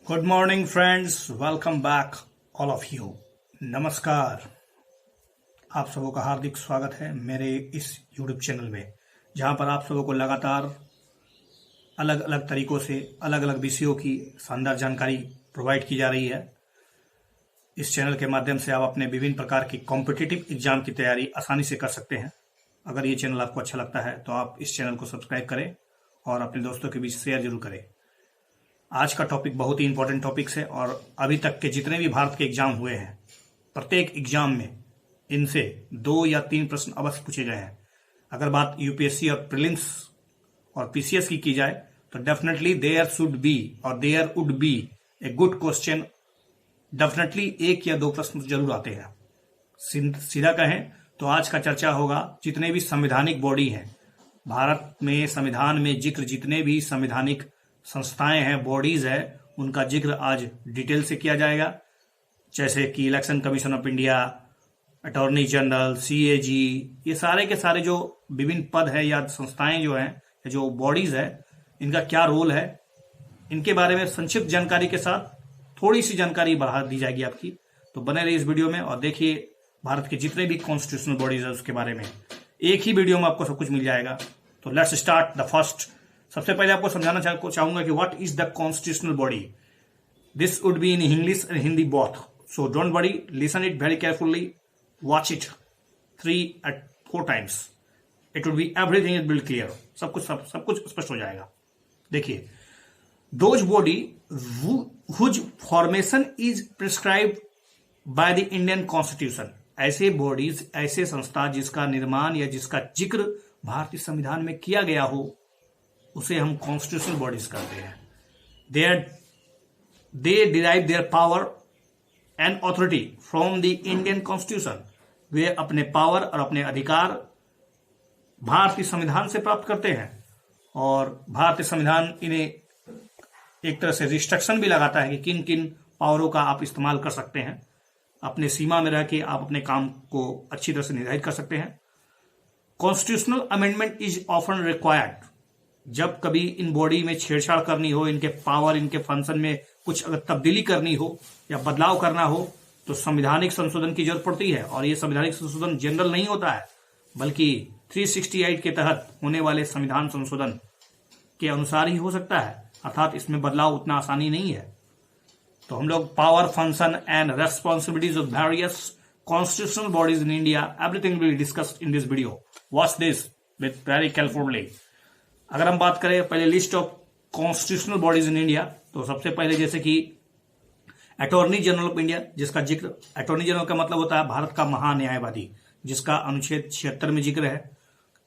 Good morning friends, welcome back all of you. नमस्कार। आप सबों का हार्दिक स्वागत है मेरे इस यूट्यूब चैनल में, जहां पर आप सबों को लगातार अलग अलग तरीकों से अलग अलग विषयों की शानदार जानकारी प्रोवाइड की जा रही है। इस चैनल के माध्यम से आप अपने विभिन्न प्रकार की कॉम्पिटिटिव एग्जाम की तैयारी आसानी से कर सकते हैं। अगर ये चैनल आपको अच्छा लगता है तो आप इस चैनल को सब्सक्राइब करें और अपने दोस्तों के बीच शेयर जरूर करें। आज का टॉपिक बहुत ही इंपॉर्टेंट टॉपिक्स है और अभी तक के जितने भी भारत के एग्जाम हुए हैं, प्रत्येक एग्जाम में इनसे 2 या 3 प्रश्न अवश्य पूछे गए हैं। अगर बात यूपीएससी और प्रीलिम्स और पीसीएस की जाए तो डेफिनेटली देयर शुड बी और there would be a good question. Definitely 1 या 2 प्रश्न जरूर आते हैं। सीधा कहें तो आज का चर्चा होगा जितने भी संवैधानिक बॉडी हैं भारत में, संविधान में जिक्र जितने भी संवैधानिक संस्थाएं हैं, बॉडीज है, उनका जिक्र आज डिटेल से किया जाएगा। जैसे कि election commission of India, attorney general, CAG, ये सारे के सारे जो विभिन्न पद है या संस्थाएं जो हैं, जो बॉडीज है, इनका क्या रोल है, इनके बारे में संक्षिप्त जानकारी के साथ थोड़ी सी जानकारी बढ़ा दी जाएगी आपकी। तो बने रहिए इस वीडियो में और देखिए भारत के जितने भी कॉन्स्टिट्यूशनल बॉडीज है उसके बारे में एक ही वीडियो में आपको सब कुछ मिल जाएगा। तो लेट्स स्टार्ट द फर्स्ट। सबसे पहले आपको समझाना चाहूंगा कि what is the constitutional body. This would be in English and Hindi both, so don't worry, listen it very carefully, watch it 3-4 times. It would be everything is build clear. सब कुछ स्पष्ट हो जाएगा। देखिए, those body whose formation is prescribed by the Indian constitution. ऐसे bodies, ऐसे संस्था जिसका निर्माण या जिसका जिक्र भारतीय संविधान में किया गया हो, उसे हम कॉन्स्टिट्यूशनल बॉडीज कहते हैं। They derive their power and authority from the Indian constitution. वे अपने पावर और अपने अधिकार भारतीय संविधान से प्राप्त करते हैं और भारतीय संविधान इन्हें एक तरह से रिस्ट्रिक्शन भी लगाता है कि किन किन पावरों का आप इस्तेमाल कर सकते हैं। अपने सीमा में रह के आप अपने काम को अच्छी तरह से निर्धारित कर सकते हैं। Constitutional amendment is often required. जब कभी इन बॉडी में छेड़छाड़ करनी हो, इनके पावर, इनके फंक्शन में कुछ अगर तब्दीली करनी हो या बदलाव करना हो तो संवैधानिक संशोधन की जरूरत पड़ती है। और ये संवैधानिक संशोधन जनरल नहीं होता है, बल्कि 368 के तहत होने वाले संविधान संशोधन के अनुसार ही हो सकता है, अर्थात इसमें बदलाव उतना आसानी नहीं है। तो हम लोग power, function and responsibilities of various constitutional bodies in India, everything will be discussed in this video. Watch this with very carefully. अगर हम बात करें पहले list of constitutional bodies in India, तो सबसे पहले जैसे कि अटॉर्नी जनरल ऑफ इंडिया, जिसका जिक्र, अटॉर्नी जनरल का मतलब होता है भारत का महान्यायवादी, जिसका अनुच्छेद 76 में जिक्र है।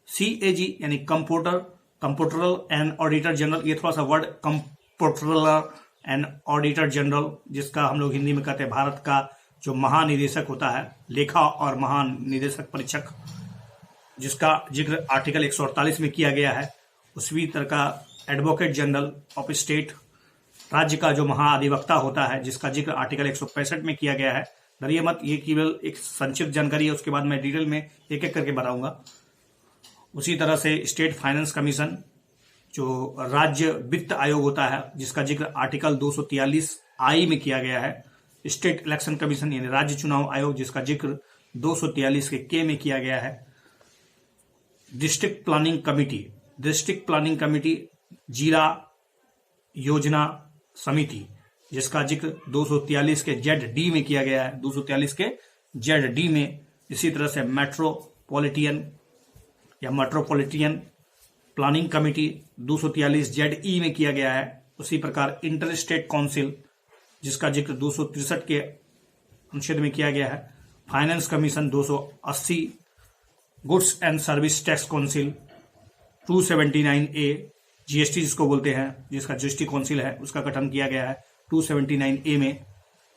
सीएजी यानी कंप्यूटरल एंड ऑडिटर जनरल, ये थोड़ा सा वर्ड कंप्यूटरल एंड ऑडिटर जनरल, जिसका हम लोग हिंदी में कहते हैं भारत का जो महानिदेशक होता है, लेखा और महानिदेशक परीक्षक, जिसका जिक्र आर्टिकल 148 में किया गया है। उसी तरह का एडवोकेट जनरल ऑफ स्टेट, राज्य का जो महाधिवक्ता होता है, जिसका जिक्र आर्टिकल 165 में किया गया है। डरिए मत, ये केवल एक संक्षिप्त जानकारी है, उसके बाद मैं डिटेल में एक एक करके बताऊंगा। उसी तरह से स्टेट फाइनेंस कमीशन, जो राज्य वित्त आयोग होता है, जिसका जिक्र आर्टिकल 243 में किया गया है। स्टेट इलेक्शन कमीशन यानी राज्य चुनाव आयोग, जिसका जिक्र 243 के में किया गया है। डिस्ट्रिक्ट प्लानिंग कमिटी, जीरा योजना समिति, जिसका जिक्र 243 के ZD में किया गया है, 243 के ZD में। इसी तरह से मेट्रोपॉलिटन प्लानिंग कमिटी 243 ZE में किया गया है। उसी प्रकार इंटर स्टेट काउंसिल, जिसका जिक्र 263 के अनुच्छेद में किया गया है। Finance commission 280, goods and service tax council 279A, GST जिसको बोलते हैं, जिसका जीएसटी काउंसिल है, उसका गठन किया गया है 279A में।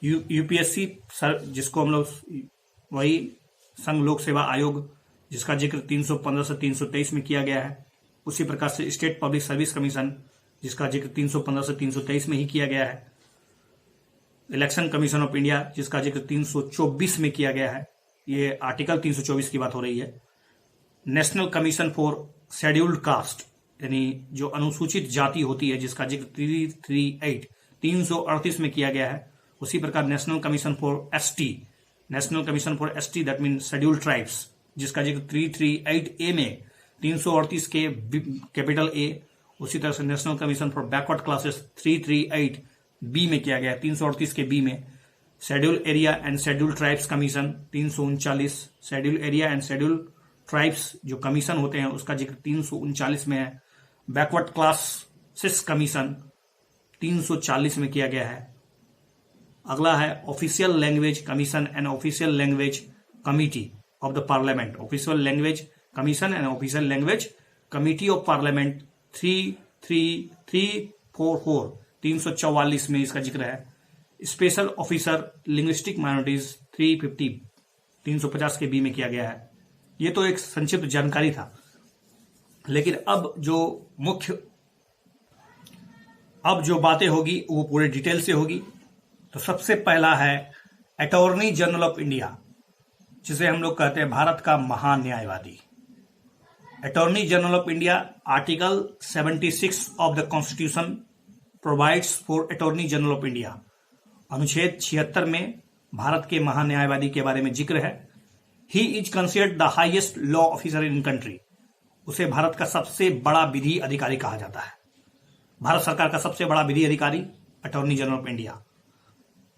यूपीएससी जिसको हम लोग वही संघ लोक सेवा आयोग, जिसका जिक्र 315 से 323 में किया गया है। उसी प्रकार से स्टेट पब्लिक सर्विस कमीशन, जिसका जिक्र 315 से 323 में ही किया गया है। इलेक्शन कमीशन ऑफ इंडिया, जिसका जिक्र 324 में किया गया है, ये आर्टिकल 324 की बात हो रही है। National commission for scheduled caste, यानी जो अनुसूचित जाति होती है, जिसका जिक्र 338 338 में किया गया है। उसी प्रकार national commission for ST, national commission for ST that mean scheduled tribes, जिसका जिक्र 338A में 338 के कैपिटल ए, उसी तरह से national commission for backward classes 338B में किया गया है, 338 के बी में। Schedule area and schedule tribes commission 339, schedule area and schedule tribes जो कमीशन होते हैं उसका जिक्र 339 में है। बैकवर्ड क्लासेस कमीशन 340 में किया गया है। अगला है official language commission and official language committee of the parliament, official language commission and official language committee of parliament 33344, 344 में इसका जिक्र है। स्पेशल ऑफिसर लिंग्विस्टिक माइनॉरिटीज 350 के बी में किया गया है। ये तो एक संक्षिप्त जानकारी था, लेकिन अब जो बातें होगी वो पूरे डिटेल से होगी। तो सबसे पहला है अटॉर्नी जनरल ऑफ इंडिया, जिसे हम लोग कहते हैं भारत का महान्यायवादी। Attorney general of India, article 76 of the constitution provides for attorney general of India. अनुच्छेद 76 में भारत के महान्यायवादी के बारे में जिक्र है। He is considered the highest law officer in country, उसे भारत का सबसे बड़ा विधि अधिकारी कहा जाता है। भारत सरकार का सबसे बड़ा विधि अधिकारी attorney general of India.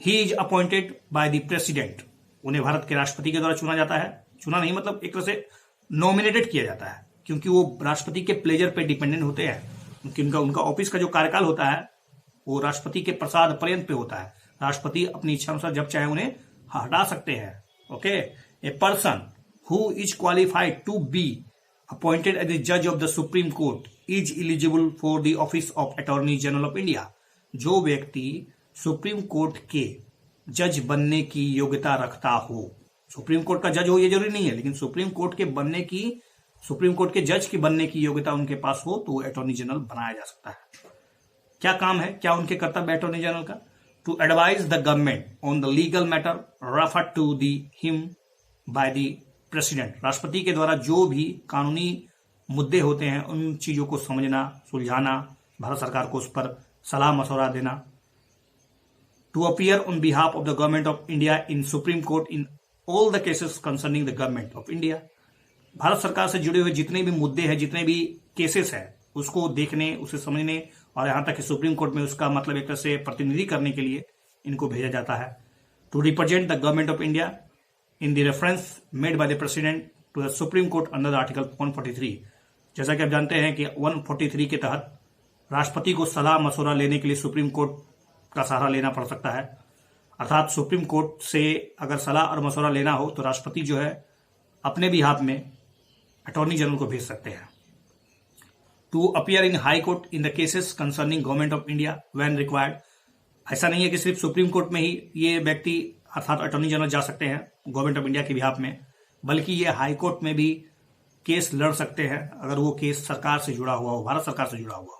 He is appointed by the president, उन्हें भारत के राष्ट्रपति के द्वारा चुना जाता है। चुना नहीं मतलब एक तरह से नॉमिनेटेड किया जाता है, क्योंकि वो राष्ट्रपति के प्लेजर पे डिपेंडेंट होते हैं, क्योंकि उनका ऑफिस का जो कार्यकाल होता है वो राष्ट्रपति के प्रसाद पर्यंत पे होता है। राष्ट्रपति अपनी इच्छा अनुसार जब चाहे उन्हें हटा सकते हैं। Okay, a person who is qualified to be appointed as the जज of the supreme court is eligible for the office of attorney general of India. जो व्यक्ति सुप्रीम कोर्ट के जज बनने की योग्यता रखता हो, सुप्रीम कोर्ट का जज हो ये जरूरी नहीं है, लेकिन सुप्रीम कोर्ट के जज की बनने की योग्यता उनके पास हो तो अटॉर्नी जनरल बनाया जा सकता है। क्या काम है, क्या उनके कर्तव्य अटॉर्नी जनरल का? To advise the government on the legal matter referred to the him by the president. राष्ट्रपति के द्वारा जो भी कानूनी मुद्दे होते हैं उन चीजों को समझना, सुलझाना, भारत सरकार को उस पर सलाह मशवरा देना। To appear on behalf of the government of India in supreme court in all the cases concerning the government of India. Bharat सरकार से जुड़े हुए जितने भी मुद्दे हैं, जितने भी केसेस हैं, उसको देखने, उसे समझने और यहां तक कि सुप्रीम कोर्ट में उसका मतलब एक तरह से प्रतिनिधि करने के लिए इनको भेजा जाता है। To represent the government of India in the reference made by the president to the supreme court under the article 143। जैसा कि आप जानते हैं कि 143 के तहत राष्ट्रपति को सलाह मशवरा लेने के लिए सुप्रीम कोर्ट का सहारा लेना पड़ सकता है। अर्थात सुप्रीम कोर्ट से अगर सलाह और मशवरा लेना हो तो राष्ट्रपति जो है अपने भी हाथ में अटॉर्नी जनरल को भेज सकते हैं। To appear in high court in the cases concerning government of India when required. ऐसा नहीं है कि सिर्फ सुप्रीम कोर्ट में ही ये व्यक्ति अर्थात अटॉर्नी जनरल जा सकते हैं गवर्नमेंट ऑफ इंडिया के बिहाफ में, बल्कि ये हाई कोर्ट में भी केस लड़ सकते हैं अगर वो केस सरकार से जुड़ा हुआ हो, भारत सरकार से जुड़ा हुआ हो।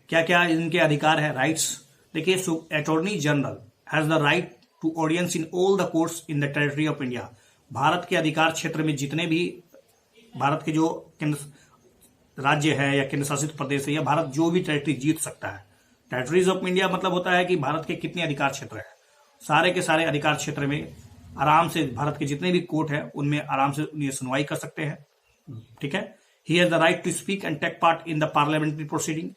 क्या क्या इनके अधिकार है, राइट्स? देखिए, attorney general has the right to audience in all the courts in the territory of India. Bharat के अधिकार क्षेत्र में जितने भी भारत के जो राज्य है या केंद्र शासित प्रदेश है या भारत जो भी टेरिटरी जीत सकता है। टेरिटरीज ऑफ इंडिया मतलब होता है कि भारत के कितने अधिकार क्षेत्र है, सारे के सारे अधिकार क्षेत्र में आराम से भारत के जितने भी कोर्ट है उनमें आराम से ये सुनवाई कर सकते हैं। ठीक है। He has the right to speak and take part in the parliamentary proceeding.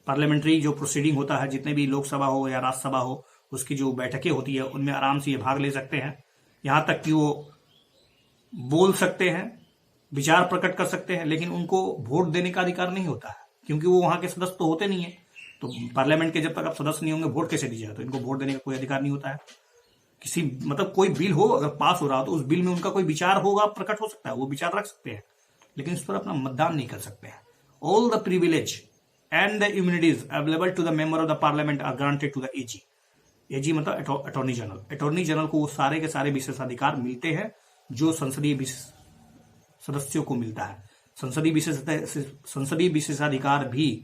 Parliamentary जो प्रोसीडिंग होता है, जितने भी लोकसभा हो या राज्यसभा हो, उसकी जो बैठकें होती है उनमें आराम से ये भाग ले सकते हैं। यहां तक कि वो बोल सकते हैं, विचार प्रकट कर सकते हैं, लेकिन उनको वोट देने का अधिकार नहीं होता है, क्योंकि वो वहां के सदस्य तो होते नहीं है। तो पार्लियामेंट के जब तक आप सदस्य नहीं होंगे वोट कैसे दीजिएगा? तो इनको वोट देने का कोई अधिकार नहीं होता है। किसी मतलब कोई बिल हो अगर पास हो रहा हो तो उस बिल में उनका कोई विचार होगा, प्रकट हो सकता है, वो विचार रख सकते हैं, लेकिन उस पर अपना मतदान नहीं कर सकते हैं। All the privilege and the immunities available to the member of the parliament are granted to the AG. AG मतलब अटॉर्नी जनरल। अटॉर्नी जनरल को वो सारे के सारे विशेषाधिकार मिलते हैं जो संसदीय सदस्यों को मिलता है। संसदीय विशेषाधिकार भी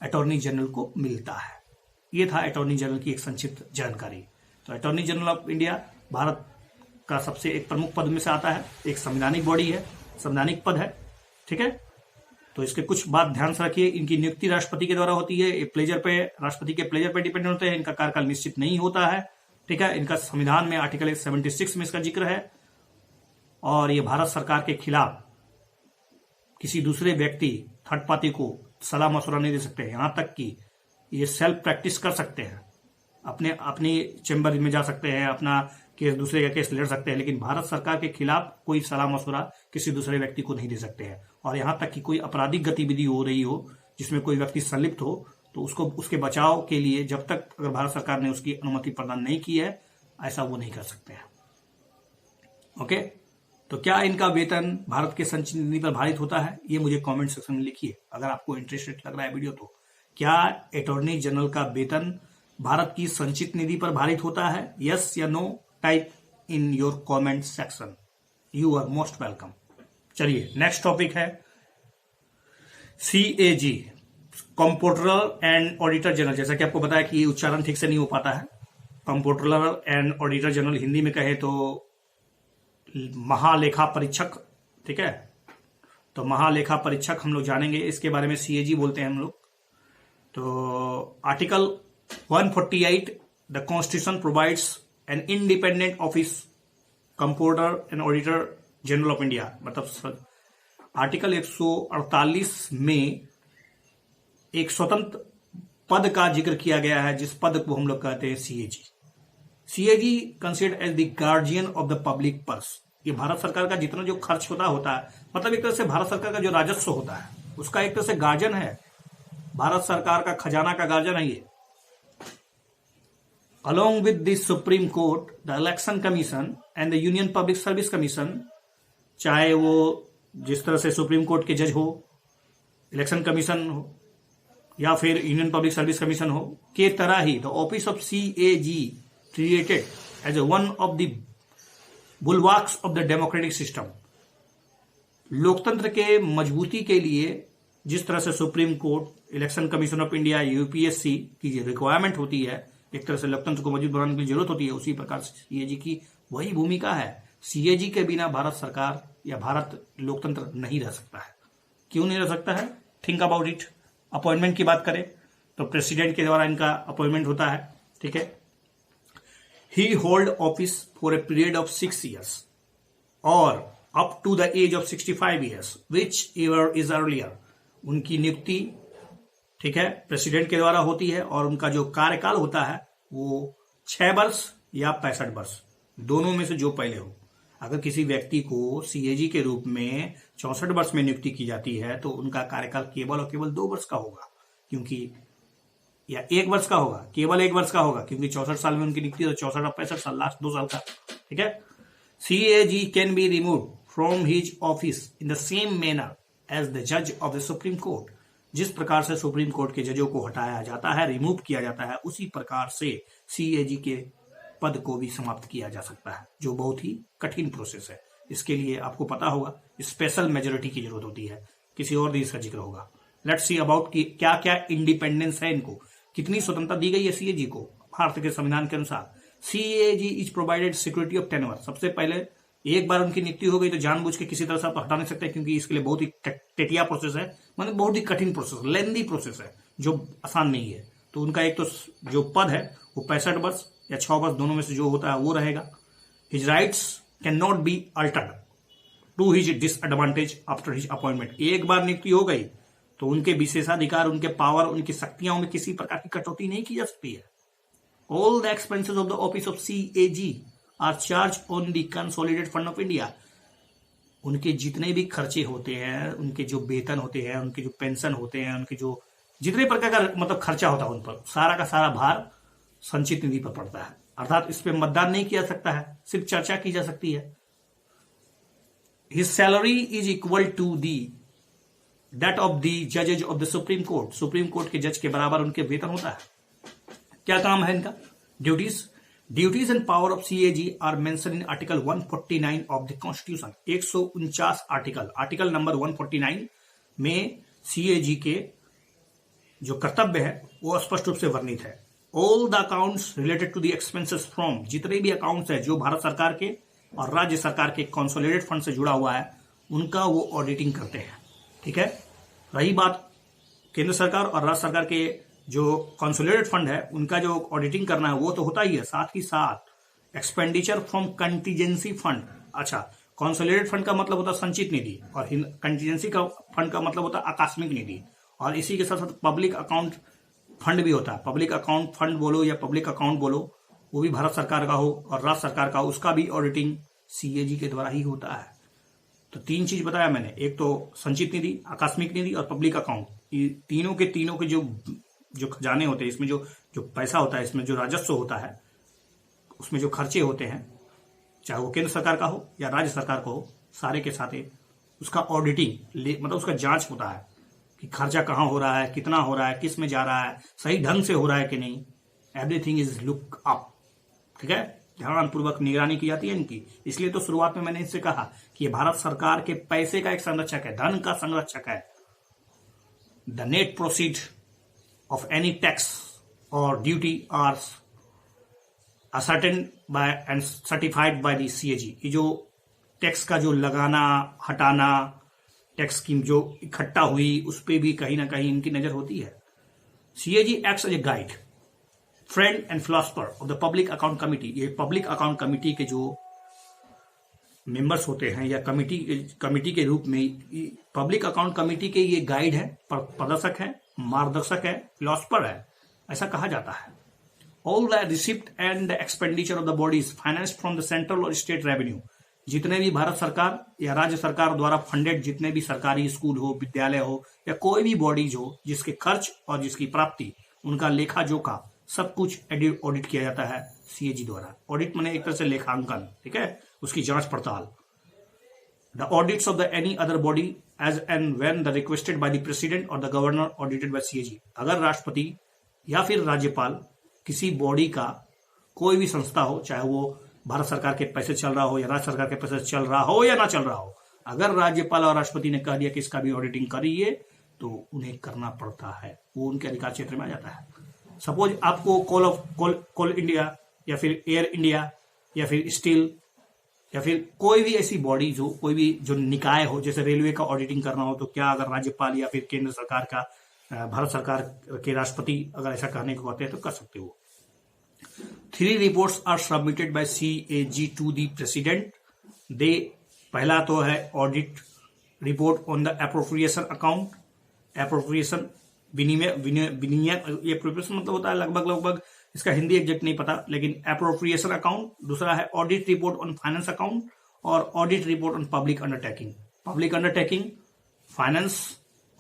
अटॉर्नी जनरल को मिलता है। ये था अटॉर्नी जनरल की एक संक्षिप्त जानकारी। तो attorney general of India Bharat का सबसे एक प्रमुख पद में से आता है, एक संवैधानिक बॉडी है, संवैधानिक पद है। ठीक है। तो इसके कुछ बात ध्यान से रखिए। इनकी नियुक्ति राष्ट्रपति के द्वारा होती है, ये प्लेजर पे, राष्ट्रपति के प्लेजर पे डिपेंड होते हैं। इनका कार्यकाल निश्चित नहीं होता है, ठीक है। इनका संविधान में आर्टिकल 76 में इसका जिक्र है, और ये भारत सरकार के खिलाफ किसी दूसरे व्यक्ति, थर्ड पार्टी को सलाह मशवरा नहीं दे सकते हैं। यहां तक कि ये सेल्फ प्रैक्टिस कर सकते हैं, अपनी चैम्बर में जा सकते हैं, अपना केस, दूसरे का केस लड़ सकते हैं, लेकिन भारत सरकार के खिलाफ कोई सलाह मशवरा किसी दूसरे व्यक्ति को नहीं दे सकते हैं। और यहां तक कि कोई आपराधिक गतिविधि हो रही हो जिसमें कोई व्यक्ति संलिप्त हो, तो उसको, उसके बचाव के लिए जब तक अगर भारत सरकार ने उसकी अनुमति प्रदान नहीं की है, ऐसा वो नहीं कर सकते हैं। ओके, तो क्या इनका वेतन भारत के संचित निधि पर भारित होता है? ये मुझे कमेंट सेक्शन में लिखिए अगर आपको इंटरेस्टेड लग रहा है वीडियो तो। क्या अटॉर्नी जनरल का वेतन भारत की संचित निधि पर भारित होता है? यस या no, type in your comment section. You are most welcome. चलिए, नेक्स्ट टॉपिक है CAG, comptroller and auditor general. जैसा कि आपको बताया कि ये उच्चारण ठीक से नहीं हो पाता है। Comptroller and auditor general Hindi में कहे तो महालेखा परीक्षक, ठीक है। तो महालेखा परीक्षक हम लोग जानेंगे, इसके बारे में CAG बोलते हैं हम लोग। तो article 148 the constitution provides an independent office comptroller and auditor general of India. मतलब आर्टिकल 148 में एक स्वतंत्र पद का जिक्र किया गया है, जिस पद को हम लोग कहते हैं CAG। CAG considered as the guardian of the public purse. ये भारत सरकार का जितना जो खर्च होता है, मतलब एक तरह से भारत सरकार का जो राजस्व होता है उसका एक तरह से गार्जियन है। भारत सरकार का खजाना का गार्जियन है ये। Along with the Supreme Court, the Election Commission and the Union Public Service Commission, चाहे वो जिस तरह से सुप्रीम कोर्ट के जज हो, इलेक्शन कमीशन हो, या फिर यूनियन पब्लिक सर्विस कमीशन हो, के तरह ही the office of CAG created as a one of the bulwarks of the democratic system. लोकतंत्र के मजबूती के लिए जिस तरह से supreme court, election commission of India, UPSC की जो रिक्वायरमेंट होती है, एक तरह से लोकतंत्र को मजबूत बनाने की जरूरत होती है, उसी प्रकार से CAG की वही भूमिका है। CAG के बिना भारत सरकार या भारत लोकतंत्र नहीं रह सकता है। क्यों नहीं रह सकता है? Think about it. अपॉइंटमेंट की बात करें तो प्रेसिडेंट के द्वारा इनका अपॉइंटमेंट होता है, ठीक है। He hold office for a period of 6 years और up to the age of 65 years whichever is earlier. उनकी नियुक्ति, ठीक है, प्रेसिडेंट के द्वारा होती है, और उनका जो कार्यकाल होता है वो 6 वर्ष या 65 वर्ष, दोनों में से जो पहले हो। अगर किसी व्यक्ति को CAG के रूप में 64 वर्ष में नियुक्ति की जाती है तो उनका कार्यकाल केवल और केवल 2 वर्ष का होगा, क्योंकि या 1 वर्ष का होगा, केवल 1 वर्ष का होगा, क्योंकि 64 साल में उनकी नियुक्ति, तो 64 और 65 साल, लास्ट 2 साल का, ठीक है। CAG can be remove from his office in the same manner as the जज ऑफ द सुप्रीम कोर्ट। जिस प्रकार से सुप्रीम कोर्ट के जजों को हटाया जाता है, रिमूव किया जाता है, उसी प्रकार से CAG के पद को भी समाप्त किया जा सकता है, जो बहुत ही कठिन प्रोसेस है। इसके लिए आपको पता होगा स्पेशल मेजोरिटी की जरूरत होती है, किसी और दिन इसका जिक्र होगा। लेट्स सी अबाउट कि क्या क्या इंडिपेंडेंस है इनको, कितनी स्वतंत्रता दी गई है CAG को भारत के संविधान के अनुसार। CAG is provided security of tenure. सबसे पहले एक बार उनकी नियुक्ति हो गई तो जानबूझ के किसी तरह से आप हटा नहीं सकते, क्योंकि इसके लिए बहुत ही टेटिया प्रोसेस है, मतलब बहुत ही कठिन प्रोसेस, लेंदी प्रोसेस है, जो आसान नहीं है। तो उनका एक तो जो पद है वो 65 वर्ष या 6 वर्ष, दोनों में से जो होता है वो रहेगा। His rights can not be altered to his disadvantage after his appointment. एक बार नियुक्ति हो गई तो उनके विशेषाधिकार, उनके पावर, उनकी शक्तियों में किसी प्रकार की कटौती नहीं की जा सकती है। All the expenses of the office of CAG are charge on the consolidated fund of India. उनके जितने भी खर्चे होते हैं, उनके जो वेतन होते हैं, उनके जो पेंशन होते हैं, उनके जो जितने प्रकार का मतलब खर्चा होता है, उन पर सारा का सारा भार संचित निधि पर पड़ता है। अर्थात इस पे मतदान नहीं किया सकता है, सिर्फ चर्चा की जा सकती है। His salary is equal to the that of the जजेज of the supreme court. Supreme court के जज के बराबर उनके वेतन होता है। क्या काम है इनका? Duties and power of CAG are mention in article 149 of the constitution. 149 article number 149 में CAG के जो कर्तव्य है वो स्पष्ट रूप से वर्णित है। All the accounts related to the expenses from, जितने भी अकाउंट्स है जो भारत सरकार के और राज्य सरकार के कंसोलिडेटेड फंड से जुड़ा हुआ है, उनका वो ऑडिटिंग करते हैं, ठीक है। रही बात केंद्र सरकार और राज्य सरकार के जो कंसोलिडेटेड फंड है उनका जो ऑडिटिंग करना है वो तो होता ही है, साथ ही साथ एक्सपेंडिचर फ्रॉम कंटीजेंसी फंड। अच्छा, कंसोलिडेटेड फंड का मतलब होता है संचित निधि और कंटीजेंसी का फंड का मतलब होता है आकस्मिक निधि, और इसी के साथ साथ पब्लिक अकाउंट फंड भी होता है। पब्लिक अकाउंट फंड बोलो या पब्लिक अकाउंट बोलो, वो भी भारत सरकार का हो और राज्य सरकार का, उसका भी ऑडिटिंग सीएजी के द्वारा ही होता है। तो 3 चीज बताया मैंने, एक तो संचित निधि, आकस्मिक निधि और पब्लिक अकाउंट। ये तीनों के जो खजाने होते हैं, इसमें जो पैसा होता है, इसमें जो राजस्व होता है, उसमें जो खर्चे होते हैं, चाहे वो केंद्र सरकार का हो या राज्य सरकार का हो, सारे के साथ उसका ऑडिटिंग मतलब उसका जांच होता है कि खर्चा कहाँ हो रहा है, कितना हो रहा है, किस में जा रहा है, सही ढंग से हो रहा है कि नहीं। एवरीथिंग इज लुक अप, ठीक है, ध्यानपूर्वक निगरानी की जाती है इनकी। इसलिए तो शुरुआत में मैंने इससे कहा कि ये भारत सरकार के पैसे का एक संरक्षक है, धन का संरक्षक है। The net proceed of any tax और duty are ascertained by and certified by the CAG. ये जो टैक्स का जो लगाना हटाना, टैक्स की जो इकट्ठा हुई, उस पर भी कहीं ना कहीं इनकी नजर होती है। CAG acts as a guide, friend and philosopher of the public account committee. ये पब्लिक अकाउंट कमिटी के जो मेंबर्स होते हैं या कमिटी के रूप में, पब्लिक अकाउंट कमिटी के ये गाइड है, प्रदर्शक है, मार्गदर्शक है, फिलोसफर है, ऐसा कहा जाता है। All the receipt and expenditure of the bodies financed from the central और स्टेट रेवेन्यू। जितने भी भारत सरकार या राज्य सरकार द्वारा फंडेड जितने भी सरकारी स्कूल हो, विद्यालय हो या कोई भी बॉडीज हो, जिसके खर्च और जिसकी प्राप्ति, उनका लेखा जोखा सब कुछ ऑडिट किया जाता है सीएजी द्वारा। ऑडिट माने एक तरह से लेखांकन, ठीक है, उसकी जांच पड़ताल। The audits of the any other body as and when the requested by the president और the governor audited by CAG. अगर राष्ट्रपति या फिर राज्यपाल किसी बॉडी का कोई भी संस्था हो, चाहे वो भारत सरकार के पैसे चल रहा हो या राज्य सरकार के पैसे चल रहा हो या ना चल रहा हो, अगर राज्यपाल और राष्ट्रपति ने कह दिया कि इसका भी ऑडिटिंग करिए तो उन्हें करना पड़ता है, वो उनके अधिकार क्षेत्र में आ जाता है। सपोज आपको कोल इंडिया या फिर एयर इंडिया या फिर स्टील या फिर कोई भी ऐसी बॉडी जो कोई भी जो निकाय हो, जैसे रेलवे का ऑडिटिंग करना हो, तो क्या अगर राज्यपाल या फिर केंद्र सरकार का, भारत सरकार के राष्ट्रपति अगर ऐसा करने को कहते हैं तो कर सकते हो। 3 reports are submitted by CAG to the president. दे पहला तो है audit report on the appropriation account. Appropriation विनिमय, ये एप्रोप्रिएशन मतलब होता है लगभग, इसका हिंदी एग्जैक्ट नहीं पता, लेकिन एप्रोप्रिएशन अकाउंट। दूसरा है audit report on finance account और audit report on public undertaking. Public undertaking, finance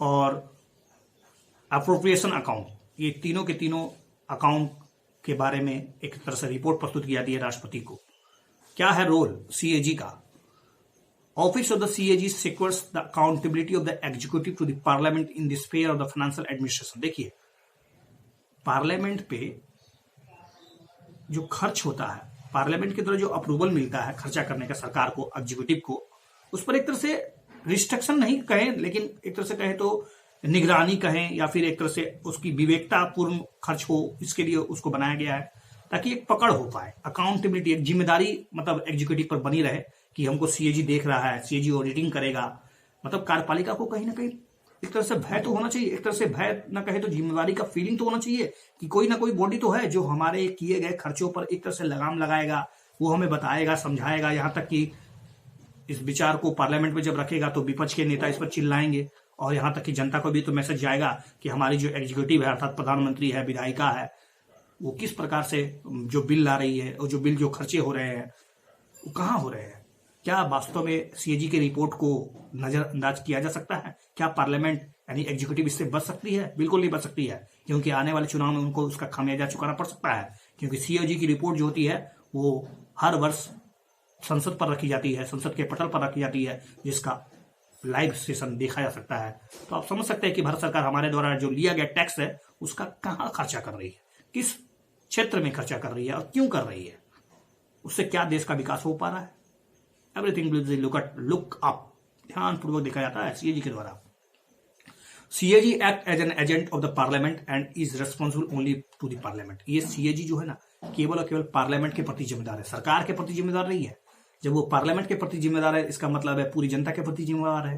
और एप्रोप्रिएशन अकाउंट, ये तीनों के तीनों अकाउंट के बारे में एक तरह से रिपोर्ट प्रस्तुत की जाती है राष्ट्रपति को। क्या है रोल सीएजी का? Office of the CAG secures the accountability of the executive to the parliament in the sphere of the financial administration. देखिए, पार्लियामेंट पे जो खर्च होता है, पार्लियामेंट के द्वारा जो अप्रूवल मिलता है खर्चा करने का सरकार को, एग्जीक्यूटिव को, उस पर एक तरह से रिस्ट्रिक्शन नहीं कहें, लेकिन एक तरह से कहें तो निगरानी कहें, या फिर एक तरह से उसकी विवेकतापूर्ण खर्च हो, इसके लिए उसको बनाया गया है ताकि एक पकड़ हो पाए, अकाउंटेबिलिटी, एक जिम्मेदारी मतलब एग्जीक्यूटिव पर बनी रहे कि हमको सीएजी देख रहा है, सीएजी ऑडिटिंग करेगा। मतलब कार्यपालिका को कहीं ना कहीं एक तरह से भय तो होना चाहिए, एक तरह से भय ना कहे तो जिम्मेवारी का फीलिंग तो होना चाहिए कि कोई ना कोई बॉडी तो है जो हमारे किए गए खर्चों पर एक तरह से लगाम लगाएगा, वो हमें बताएगा, समझाएगा। यहाँ तक कि इस विचार को पार्लियामेंट में जब रखेगा तो विपक्ष के नेता इस पर चिल्लाएंगे, और यहाँ तक कि जनता को भी तो मैसेज जाएगा कि हमारी जो एग्जीक्यूटिव है, अर्थात प्रधानमंत्री है, विधायिका है, वो किस प्रकार से जो बिल ला रही है और जो बिल जो खर्चे हो रहे हैं वो कहाँ हो रहे हैं। क्या वास्तव में सीएजी की रिपोर्ट को नजरअंदाज किया जा सकता है? क्या पार्लियामेंट यानी एग्जीक्यूटिव इससे बच सकती है? बिल्कुल नहीं बच सकती है, क्योंकि आने वाले चुनाव में उनको उसका खामियाजा चुकाना पड़ सकता है। क्योंकि सीएजी की रिपोर्ट जो होती है वो हर वर्ष संसद पर रखी जाती है, संसद के पटल पर रखी जाती है, जिसका लाइव सेशन देखा जा सकता है। तो आप समझ सकते हैं कि भारत सरकार हमारे द्वारा जो लिया गया टैक्स है उसका कहाँ खर्चा कर रही है, किस क्षेत्र में खर्चा कर रही है और क्यों कर रही है, उससे क्या देश का विकास हो पा रहा है। एवरीथिंग विल लुक अप, ध्यानपूर्वक देखा जाता है सीएजी के द्वारा। CAG act as an agent of the parliament and is responsible only to the parliament. ये सीएजी जो है ना, केवल और केवल पार्लियामेंट के प्रति जिम्मेदार है, सरकार के प्रति जिम्मेदार नहीं है। जब वो पार्लियामेंट के प्रति जिम्मेदार है, इसका मतलब है पूरी जनता के प्रति जिम्मेदार है।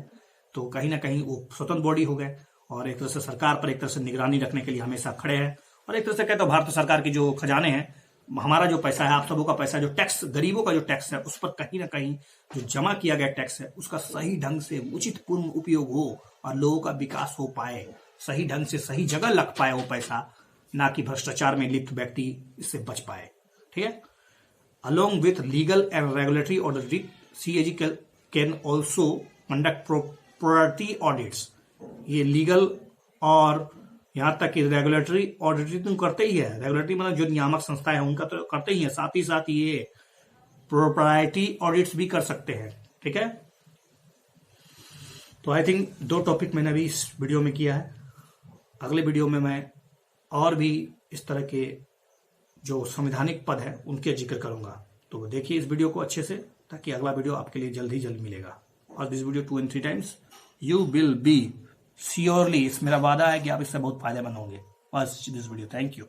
तो कहीं ना कहीं वो स्वतंत्र बॉडी हो गए और एक तरह से सरकार पर एक तरह से निगरानी रखने के लिए हमेशा खड़े हैं। और एक तरह से कहते हो भारत सरकार की जो खजाने हैं, हमारा जो पैसा है, आप सबों का पैसा, जो टैक्स, गरीबों का जो टैक्स है, उस पर कहीं ना कहीं जो जमा किया गया टैक्स है उसका सही ढंग से उचित पूर्ण उपयोग हो और लोगों का विकास हो पाए, सही ढंग से सही जगह लग पाए वो पैसा, ना कि भ्रष्टाचार में लिप्त व्यक्ति इससे बच पाए। ठीक है। Along with legal and regulatory audit, CAG can also conduct property audits. ये लीगल और यहाँ तक कि रेगुलेटरी ऑडिट तो करते ही है, रेगुलेटरी मतलब जो नियामक संस्था है उनका तो करते ही है, साथ ही साथ ये प्रोप्राइटी ऑडिट्स भी कर सकते हैं। ठीक है। तो आई थिंक 2 टॉपिक मैंने अभी इस वीडियो में किया है। अगले वीडियो में मैं और भी इस तरह के जो संवैधानिक पद है उनके जिक्र करूंगा। तो देखिए इस वीडियो को अच्छे से, ताकि अगला वीडियो आपके लिए जल्द ही जल्द मिलेगा। और this video 2 and 3 times you will be surely, इस मेरा वादा है कि आप इससे बहुत फायदेमंद होंगे। बस दिस वीडियो, थैंक यू।